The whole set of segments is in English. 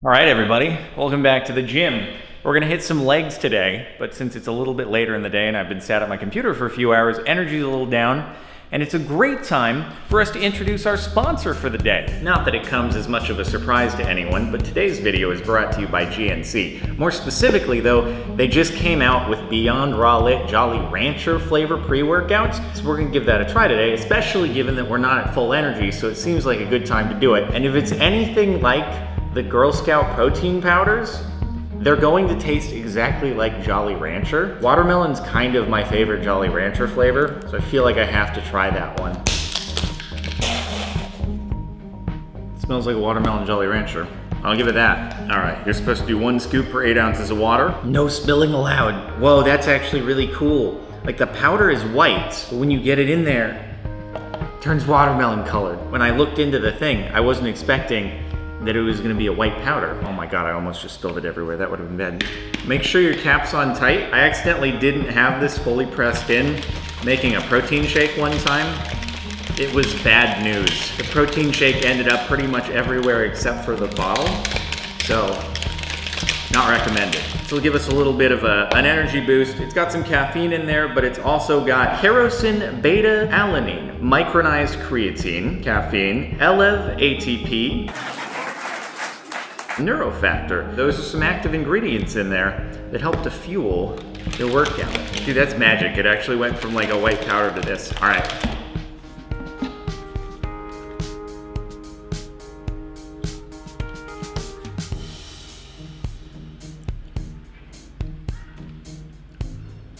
All right, everybody, welcome back to the gym. We're gonna hit some legs today, but since it's a little bit later in the day and I've been sat at my computer for a few hours, energy's a little down, and it's a great time for us to introduce our sponsor for the day. Not that it comes as much of a surprise to anyone, but today's video is brought to you by GNC. More specifically though, they just came out with Beyond Raw Lit Jolly Rancher flavor pre-workouts, so we're gonna give that a try today, especially given that we're not at full energy, so it seems like a good time to do it. And if it's anything like the Girl Scout protein powders, they're going to taste exactly like Jolly Rancher. Watermelon's kind of my favorite Jolly Rancher flavor, so I feel like I have to try that one. It smells like a watermelon Jolly Rancher. I'll give it that. All right, you're supposed to do 1 scoop per 8 ounces of water. No spilling allowed. Whoa, that's actually really cool. Like the powder is white, but when you get it in there, it turns watermelon colored. When I looked into the thing, I wasn't expecting that it was gonna be a white powder. Oh my God, I almost just spilled it everywhere. That would have been bad. Make sure your cap's on tight. I accidentally didn't have this fully pressed in, making a protein shake one time. It was bad news. The protein shake ended up pretty much everywhere except for the bottle. So, not recommended. This will give us a little bit of an energy boost. It's got some caffeine in there, but it's also got kerosene beta-alanine, micronized creatine, caffeine, LEV ATP, Neurofactor. Those are some active ingredients in there that help to fuel your workout. Dude, that's magic. It actually went from like a white powder to this. All right.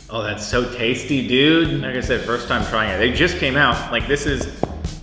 Oh, that's so tasty, dude. Like I said, first time trying it. They just came out. Like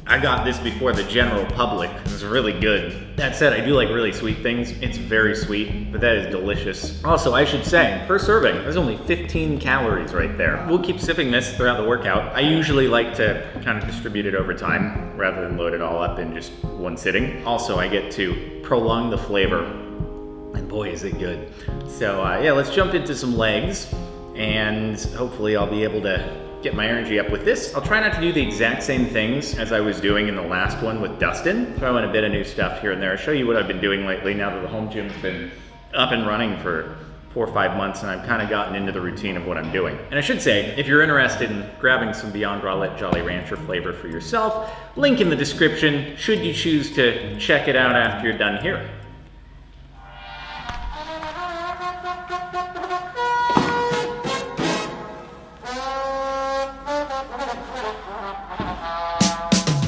I got this before the general public. It's really good. That said, I do like really sweet things. It's very sweet, but that is delicious. Also, I should say, per serving, there's only 15 calories right there. We'll keep sipping this throughout the workout. I usually like to kind of distribute it over time rather than load it all up in just one sitting. Also, I get to prolong the flavor, and boy, is it good. So yeah, let's jump into some legs, and hopefully I'll be able to get my energy up with this. I'll try not to do the exact same things as I was doing in the last one with Dustin. Throw in a bit of new stuff here and there. I'll show you what I've been doing lately now that the home gym's been up and running for 4 or 5 months, and I've kind of gotten into the routine of what I'm doing. And I should say, if you're interested in grabbing some Beyond Raw Lit Jolly Rancher flavor for yourself, link in the description should you choose to check it out after you're done here.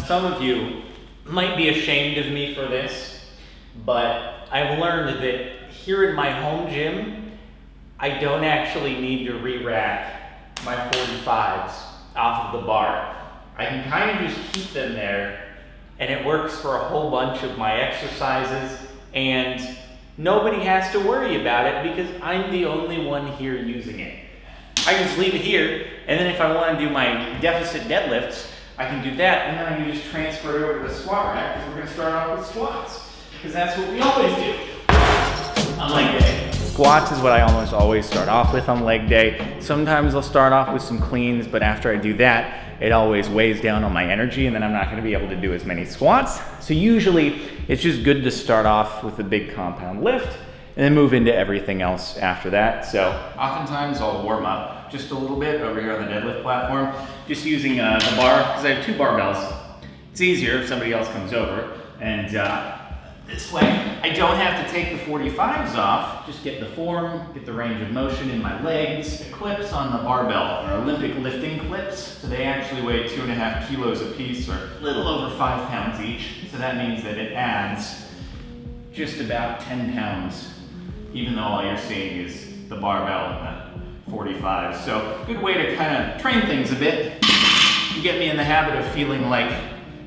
Some of you might be ashamed of me for this, but I've learned that here in my home gym, I don't actually need to re-rack my 45s off of the bar. I can kind of just keep them there, and it works for a whole bunch of my exercises, and nobody has to worry about it because I'm the only one here using it. I can just leave it here, and then if I want to do my deficit deadlifts, I can do that, and then I can just transfer it over to the squat rack, because we're going to start off with squats, because that's what we always do on leg day. Squats is what I almost always start off with on leg day. Sometimes I'll start off with some cleans, but after I do that, it always weighs down on my energy, and then I'm not going to be able to do as many squats. So usually, it's just good to start off with a big compound lift, and then move into everything else after that. So oftentimes I'll warm up just a little bit over here on the deadlift platform, just using the bar, because I have 2 barbells. It's easier if somebody else comes over, and this way I don't have to take the 45s off, just get the form, get the range of motion in my legs. The clips on the barbell are Olympic lifting clips, so they actually weigh 2.5 kilos a piece, or a little over 5 pounds each, so that means that it adds just about 10 pounds, even though all you're seeing is the barbell and the 45. So good way to kind of train things a bit. You get me in the habit of feeling like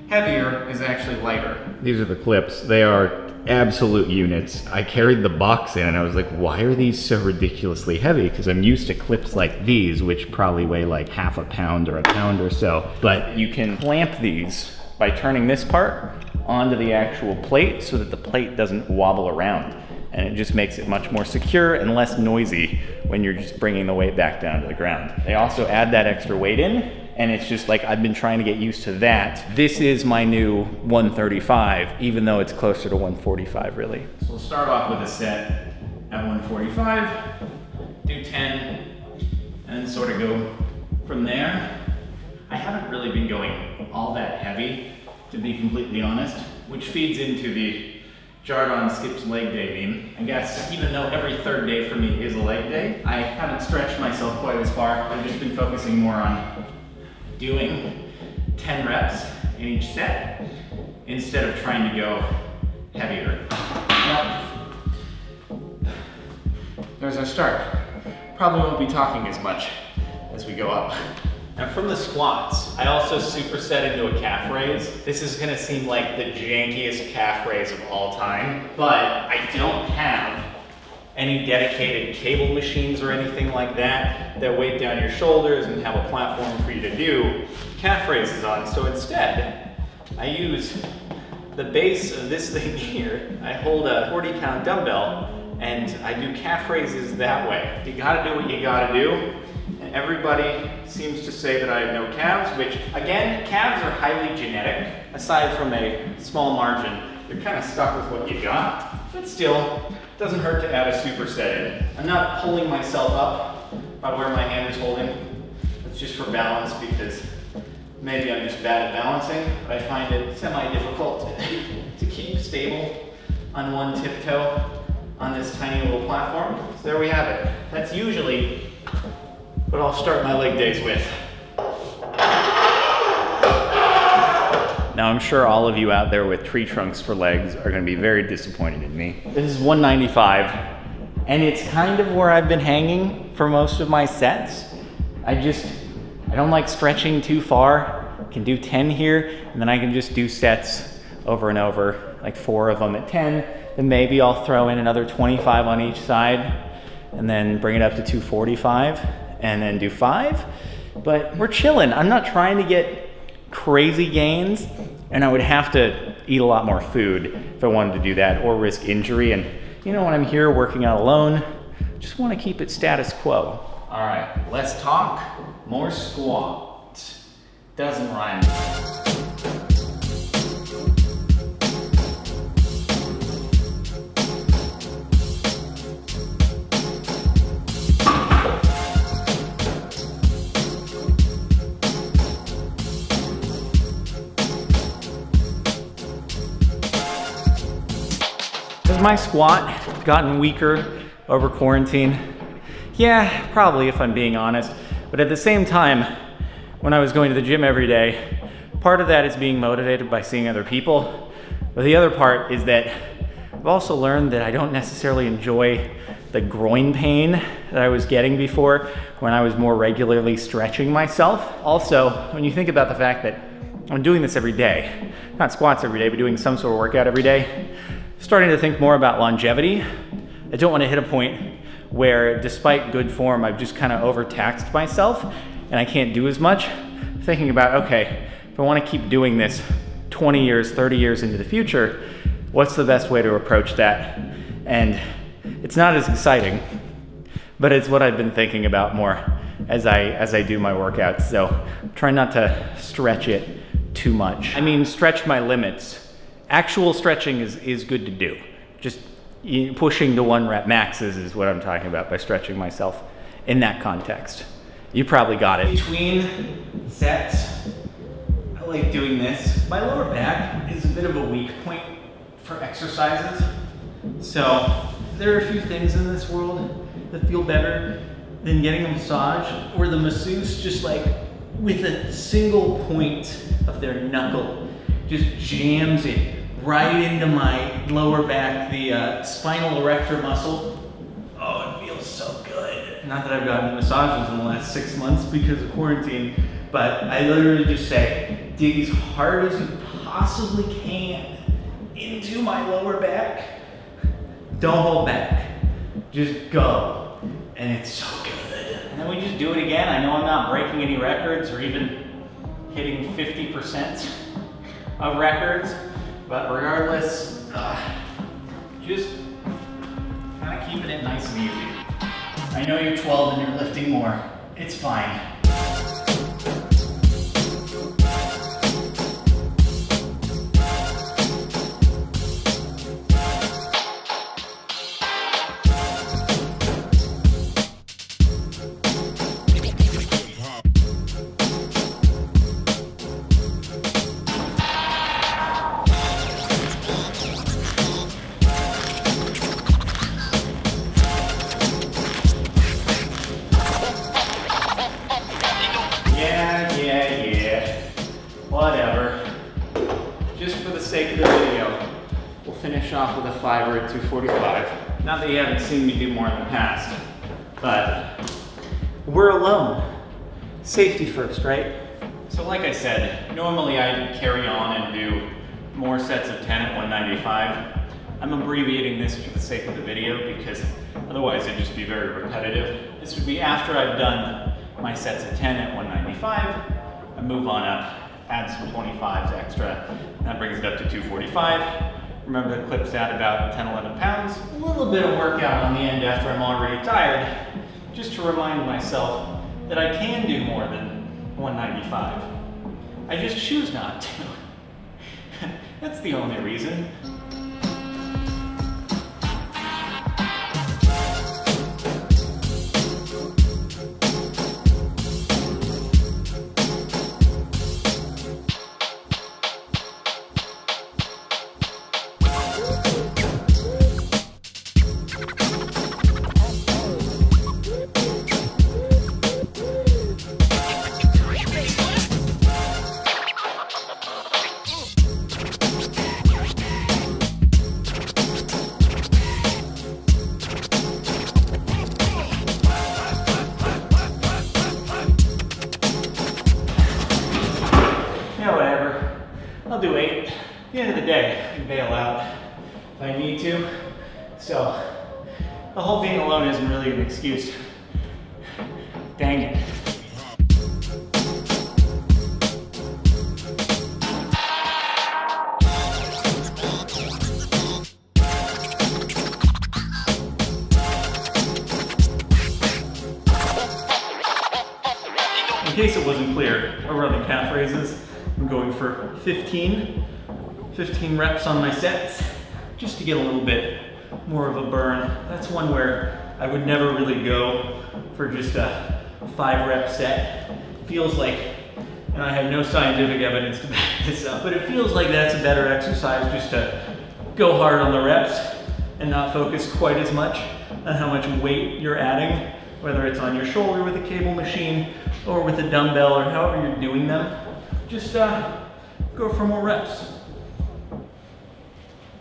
heavier is actually lighter. These are the clips. They are absolute units. I carried the box in and I was like, why are these so ridiculously heavy? Because I'm used to clips like these, which probably weigh like half a pound or a pound or so. But you can clamp these by turning this part onto the actual plate so that the plate doesn't wobble around. And it just makes it much more secure and less noisy when you're just bringing the weight back down to the ground. They also add that extra weight in and it's just like I've been trying to get used to that. This is my new 135, even though it's closer to 145 really. So we'll start off with a set at 145, do 10, and sort of go from there. I haven't really been going all that heavy, to be completely honest, which feeds into the Jardon skips leg day meme. I guess even though every third day for me is a leg day, I haven't stretched myself quite as far. I've just been focusing more on doing 10 reps in each set instead of trying to go heavier. Yep. There's our start. Probably won't be talking as much as we go up. Now from the squats, I also superset into a calf raise. This is gonna seem like the jankiest calf raise of all time, but I don't have any dedicated cable machines or anything like that that weight down your shoulders and have a platform for you to do calf raises on. So instead, I use the base of this thing here. I hold a 40-pound dumbbell and I do calf raises that way. You gotta do what you gotta do. And everybody seems to say that I have no calves, which again, calves are highly genetic. Aside from a small margin, you're kind of stuck with what you got, but still, it doesn't hurt to add a superset in. I'm not pulling myself up by where my hand is holding. It's just for balance because maybe I'm just bad at balancing, but I find it semi-difficult to keep stable on one tiptoe on this tiny little platform. So there we have it. That's usually what I'll start my leg days with. Now I'm sure all of you out there with tree trunks for legs are gonna be very disappointed in me. This is 195, and it's kind of where I've been hanging for most of my sets. I don't like stretching too far. I can do 10 here, and then I can just do sets over and over, like 4 of them at 10, then maybe I'll throw in another 25 on each side, and then bring it up to 245. And then do 5, but we're chilling. I'm not trying to get crazy gains, and I would have to eat a lot more food if I wanted to do that or risk injury. And you know, when I'm here working out alone, just want to keep it status quo. All right, less talk, more squat. Doesn't rhyme. Has my squat gotten weaker over quarantine? Yeah, probably if I'm being honest. But at the same time, when I was going to the gym every day, part of that is being motivated by seeing other people. But the other part is that I've also learned that I don't necessarily enjoy the groin pain that I was getting before when I was more regularly stretching myself. Also, when you think about the fact that I'm doing this every day, not squats every day, but doing some sort of workout every day, starting to think more about longevity. I don't want to hit a point where, despite good form, I've just kind of overtaxed myself and I can't do as much. Thinking about, okay, if I want to keep doing this 20 years, 30 years into the future, what's the best way to approach that? And it's not as exciting, but it's what I've been thinking about more as I do my workouts. So I'm trying not to stretch it too much. I mean, stretch my limits. Actual stretching is good to do. Just pushing the 1 rep maxes is what I'm talking about by stretching myself in that context. You probably got it. Between sets, I like doing this. My lower back is a bit of a weak point for exercises. So there are a few things in this world that feel better than getting a massage where the masseuse just like with a single point of their knuckle just jams it right into my lower back, the spinal erector muscle. Oh, it feels so good. Not that I've gotten massages in the last 6 months because of quarantine, but I literally just say, dig as hard as you possibly can into my lower back. Don't hold back. Just go. And it's so good. And then we just do it again. I know I'm not breaking any records or even hitting 50% of records, but regardless, just kind of keeping it nice and easy. I know you're 12 and you're lifting more. It's fine. fiver at 245. Not that you haven't seen me do more in the past, but we're alone. Safety first, right? So like I said, normally I'd carry on and do more sets of 10 at 195. I'm abbreviating this for the sake of the video because otherwise it'd just be very repetitive. This would be after I've done my sets of 10 at 195. I move on up, add some 25s extra. That brings it up to 245. Remember the clip's at about 10, 11 pounds. A little bit of workout on the end after I'm already tired, just to remind myself that I can do more than 195. I just choose not to. That's the only reason. I'll do 8. At the end of the day, I can bail out if I need to. So, the whole being alone isn't really an excuse. Dang it. In case it wasn't clear, over on the calf raises, I'm going for 15 reps on my sets, just to get a little bit more of a burn. That's one where I would never really go for just a 5-rep set. It feels like, and I have no scientific evidence to back this up, but it feels like that's a better exercise, just to go hard on the reps and not focus quite as much on how much weight you're adding, whether it's on your shoulder with a cable machine or with a dumbbell or however you're doing them. Just go for more reps.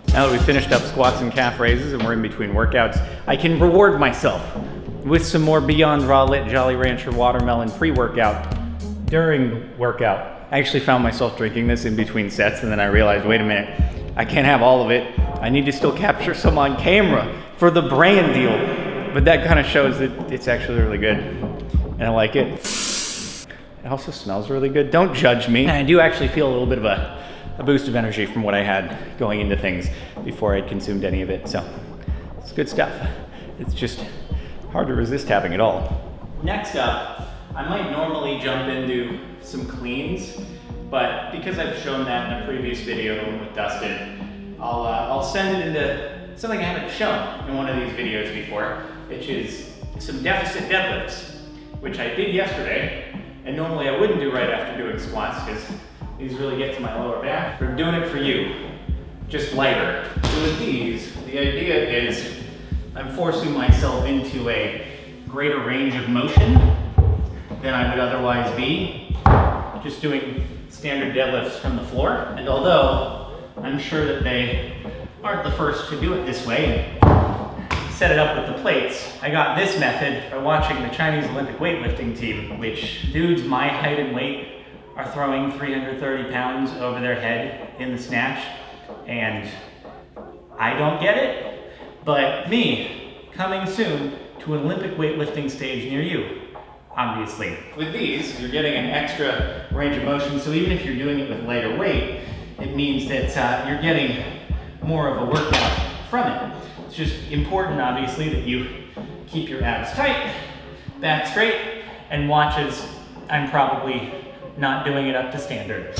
Now that we've finished up squats and calf raises and we're in between workouts, I can reward myself with some more Beyond Raw Lit Jolly Rancher Watermelon pre-workout during workout. I actually found myself drinking this in between sets, and then I realized, wait a minute, I can't have all of it. I need to still capture some on camera for the brand deal. But that kind of shows that it's actually really good, and I like it. It also smells really good. Don't judge me. And I do actually feel a little bit of a boost of energy from what I had going into things before I'd consumed any of it. So it's good stuff. It's just hard to resist having it all. Next up, I might normally jump into some cleans, but because I've shown that in a previous video, the one with Dustin, I'll send it into something I haven't shown in one of these videos before, which is some deficit deadlifts, which I did yesterday. And normally I wouldn't do right after doing squats because these really get to my lower back. But I'm doing it for you, just lighter. So with these, the idea is I'm forcing myself into a greater range of motion than I would otherwise be, just doing standard deadlifts from the floor. And although I'm sure that they aren't the first to do it this way, set it up with the plates, I got this method by watching the Chinese Olympic weightlifting team, which dudes my height and weight are throwing 330 pounds over their head in the snatch, and I don't get it, but me, coming soon to an Olympic weightlifting stage near you, obviously. With these, you're getting an extra range of motion, so even if you're doing it with lighter weight, it means that you're getting more of a workout from it. It's just important, obviously, that you keep your abs tight, back straight, and watch as I'm probably not doing it up to standard.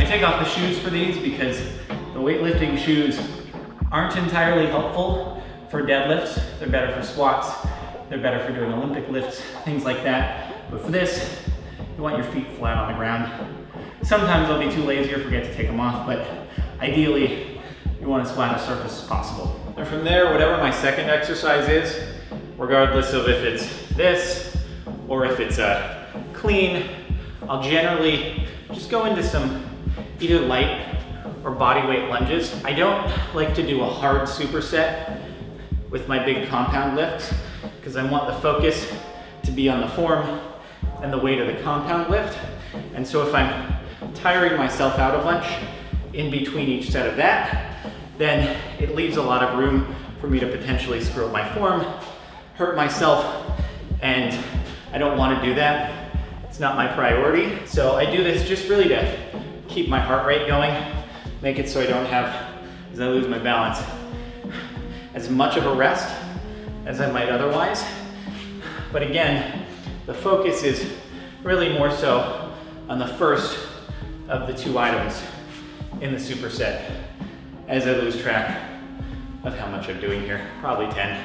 Take off the shoes for these because the weightlifting shoes aren't entirely helpful for deadlifts. They're better for squats, they're better for doing Olympic lifts, things like that. But for this, you want your feet flat on the ground. Sometimes I'll be too lazy or forget to take them off, but ideally, you want as flat a surface as possible. And from there, whatever my second exercise is, regardless of if it's this or if it's a clean, I'll generally just go into some either light or body weight lunges. I don't like to do a hard superset with my big compound lifts because I want the focus to be on the form and the weight of the compound lift. And so if I'm tiring myself out a bunch in between each set of that, then it leaves a lot of room for me to potentially screw up my form, hurt myself, and I don't want to do that. It's not my priority. So I do this just really to keep my heart rate going, make it so I don't have, as I lose my balance, as much of a rest as I might otherwise. But again, the focus is really more so on the first of the two items in the superset as I lose track of how much I'm doing here. Probably 10.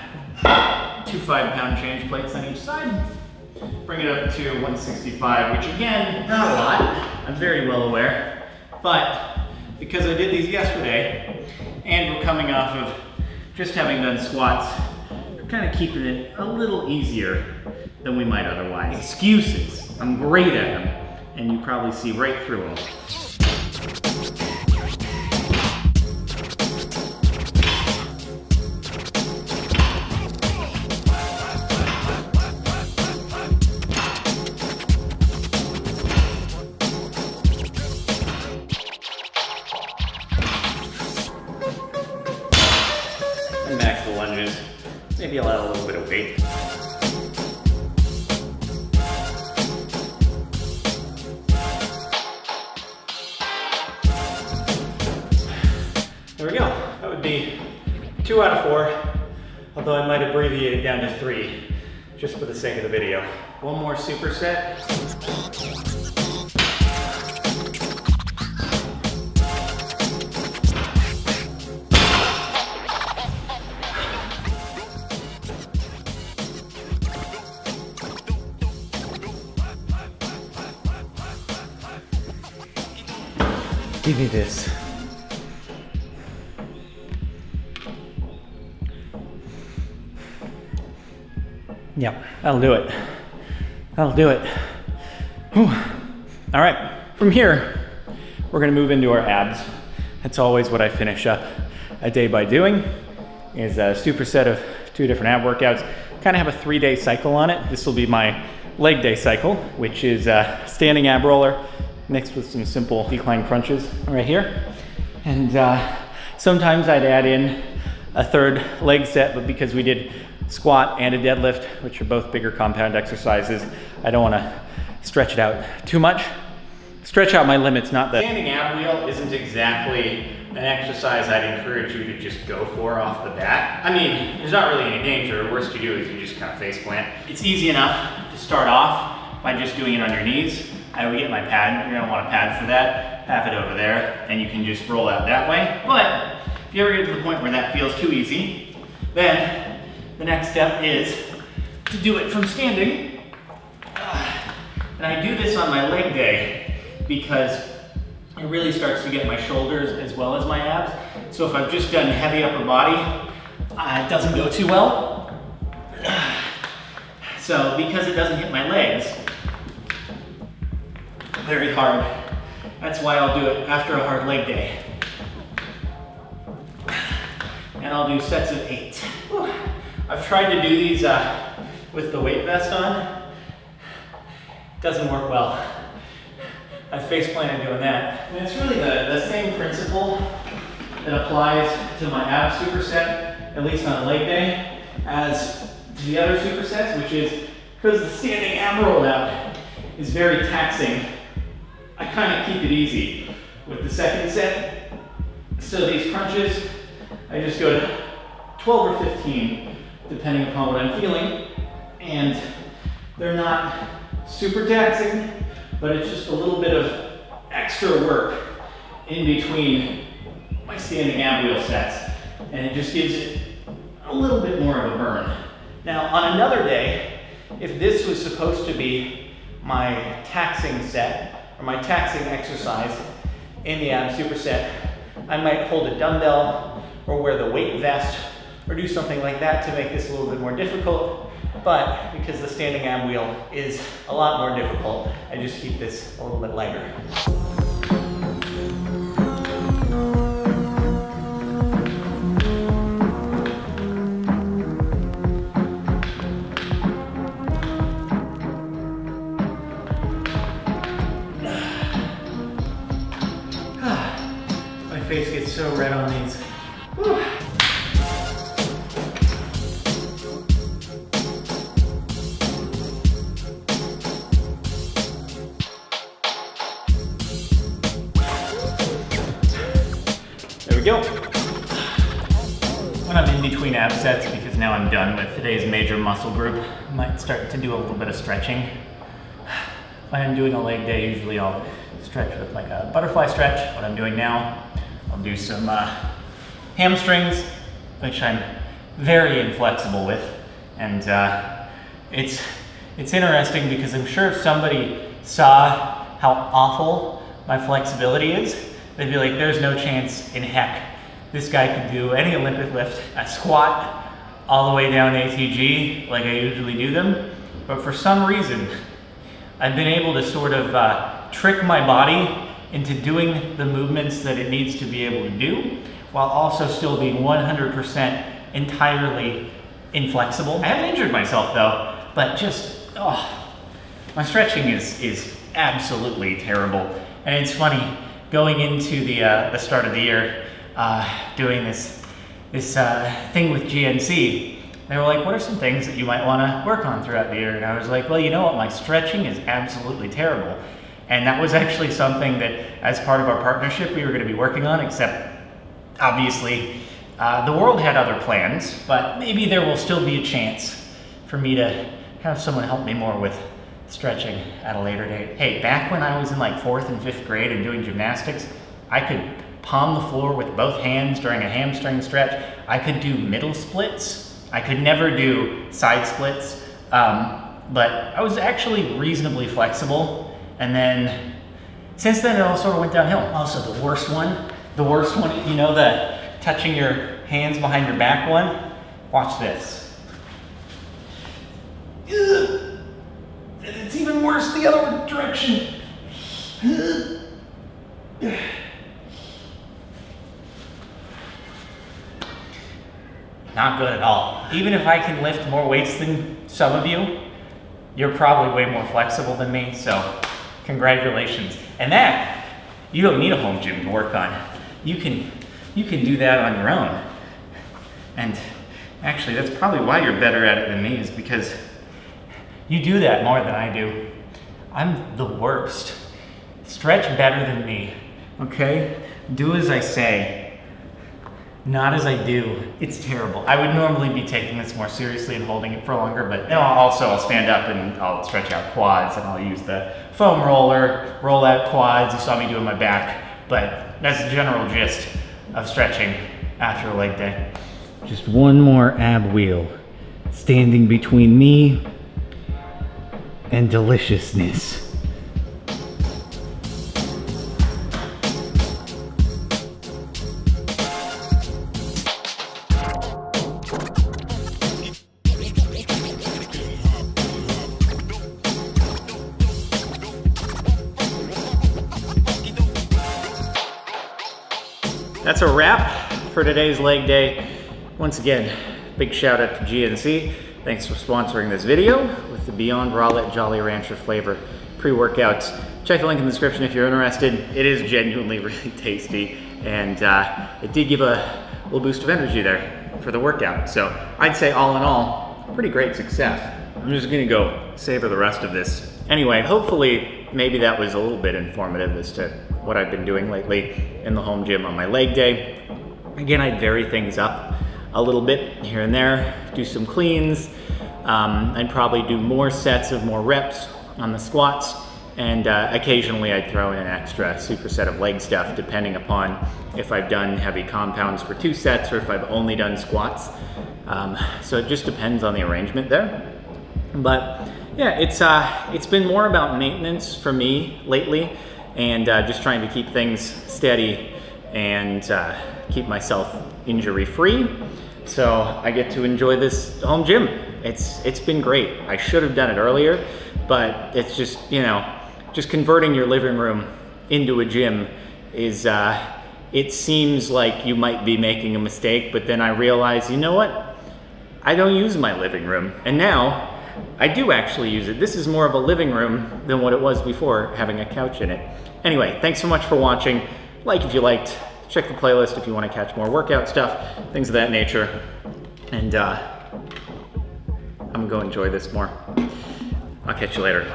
2 5-pound change plates on each side. Bring it up to 165, which again, not a lot. I'm very well aware. But because I did these yesterday and we're coming off of just having done squats, we're kind of keeping it a little easier than we might otherwise. Excuses, I'm great at them, and you probably see right through them. And back to the lunges. Maybe I'll add a little bit of weight. There we go. That would be 2 out of 4, although I might abbreviate it down to 3, just for the sake of the video. One more superset. Give me this. Yep, that'll do it. That'll do it. Whew. All right, from here, we're gonna move into our abs. That's always what I finish up a day by doing, is a superset of 2 different ab workouts. Kind of have a 3-day cycle on it. This will be my leg day cycle, which is a standing ab roller mixed with some simple decline crunches right here. And sometimes I'd add in a 3rd leg set, but because we did squat and a deadlift, which are both bigger compound exercises, I don't want to stretch it out too much. Stretch out my limits, not that. Standing ab wheel isn't exactly an exercise I'd encourage you to just go for off the bat. I mean, there's not really any danger. The worst you do is you just kind of face plant. It's easy enough to start off by just doing it on your knees. I would get my pad. You're gonna want a pad for that. Have it over there, and you can just roll out that way. But if you ever get to the point where that feels too easy, then the next step is to do it from standing. And I do this on my leg day because it really starts to get my shoulders as well as my abs. So if I've just done heavy upper body, it doesn't go too well. So because it doesn't hit my legs very hard, that's why I'll do it after a hard leg day. And I'll do sets of 8. Whew. I've tried to do these with the weight vest on. Doesn't work well. I face planted doing that. And it's really the same principle that applies to my ab superset, at least on leg day, as to the other supersets, which is because the standing ab roll out is very taxing, I kind of keep it easy with the second set. So these crunches, I just go to 12 or 15, depending upon what I'm feeling. And they're not super taxing, but it's just a little bit of extra work in between my standing ab wheel sets. And it just gives it a little bit more of a burn. Now, on another day, if this was supposed to be my taxing set, or my taxing exercise in the ab superset, I might hold a dumbbell or wear the weight vest or do something like that to make this a little bit more difficult. But because the standing ab wheel is a lot more difficult, I just keep this a little bit lighter. My face gets so red on these. Whew. There we go. When I'm in between ab sets, because now I'm done with today's major muscle group, I might start to do a little bit of stretching. When I'm doing a leg day, usually I'll stretch with like a butterfly stretch. What I'm doing now, I'll do some hamstrings, which I'm very inflexible with. And it's interesting because I'm sure if somebody saw how awful my flexibility is, they'd be like, there's no chance in heck this guy could do any Olympic lift, a squat all the way down ATG like I usually do them. But for some reason, I've been able to sort of trick my body into doing the movements that it needs to be able to do, while also still being 100% entirely inflexible. I haven't injured myself though, but just, my stretching is absolutely terrible. And it's funny, going into the start of the year, doing this thing with GNC, they were like, what are some things that you might want to work on throughout the year? And I was like, well, you know what, my stretching is absolutely terrible. And that was actually something that, as part of our partnership, we were going to be working on, except obviously the world had other plans, but maybe there will still be a chance for me to have someone help me more with stretching at a later date. Hey, back when I was in like 4th and 5th grade and doing gymnastics, I could palm the floor with both hands during a hamstring stretch. I could do middle splits. I could never do side splits, but I was actually reasonably flexible. And then since then, it all sort of went downhill. Also, the worst one, you know, the touching your hands behind your back one? Watch this. Ugh. It's even worse the other direction. Not good at all. Even if I can lift more weights than some of you, you're probably way more flexible than me, so congratulations. And that, you don't need a home gym to work on. You can do that on your own. And actually, that's probably why you're better at it than me, is because you do that more than I do. I'm the worst. Stretch better than me, okay? Do as I say. Not as I do. It's terrible. I would normally be taking this more seriously and holding it for longer, but now also I'll stand up and I'll stretch out quads and I'll use the foam roller, roll out quads. You saw me doing my back, but that's the general gist of stretching after a leg day. Just one more ab wheel standing between me and deliciousness. That's a wrap for today's leg day. Once again, big shout out to GNC. Thanks for sponsoring this video with the Beyond Rowlett Jolly Rancher flavor pre-workouts. Check the link in the description if you're interested. It is genuinely really tasty, and it did give a little boost of energy there for the workout. So I'd say all in all, pretty great success. I'm just gonna go savor the rest of this. Anyway, hopefully maybe that was a little bit informative as to what I've been doing lately in the home gym on my leg day. Again, I'd vary things up a little bit here and there, do some cleans. I'd probably do more sets of more reps on the squats, and occasionally I'd throw in an extra superset of leg stuff depending upon if I've done heavy compounds for 2 sets or if I've only done squats. So it just depends on the arrangement there. But Yeah, it's been more about maintenance for me lately, and just trying to keep things steady and keep myself injury-free. So I get to enjoy this home gym. It's been great. I should have done it earlier, but it's just, you know, just converting your living room into a gym is, it seems like you might be making a mistake, but then I realize, you know what? I don't use my living room, and now I do actually use it. This is more of a living room than what it was before, having a couch in it. Anyway, thanks so much for watching. Like if you liked, check the playlist if you want to catch more workout stuff, things of that nature. And I'm gonna go enjoy this more. I'll catch you later.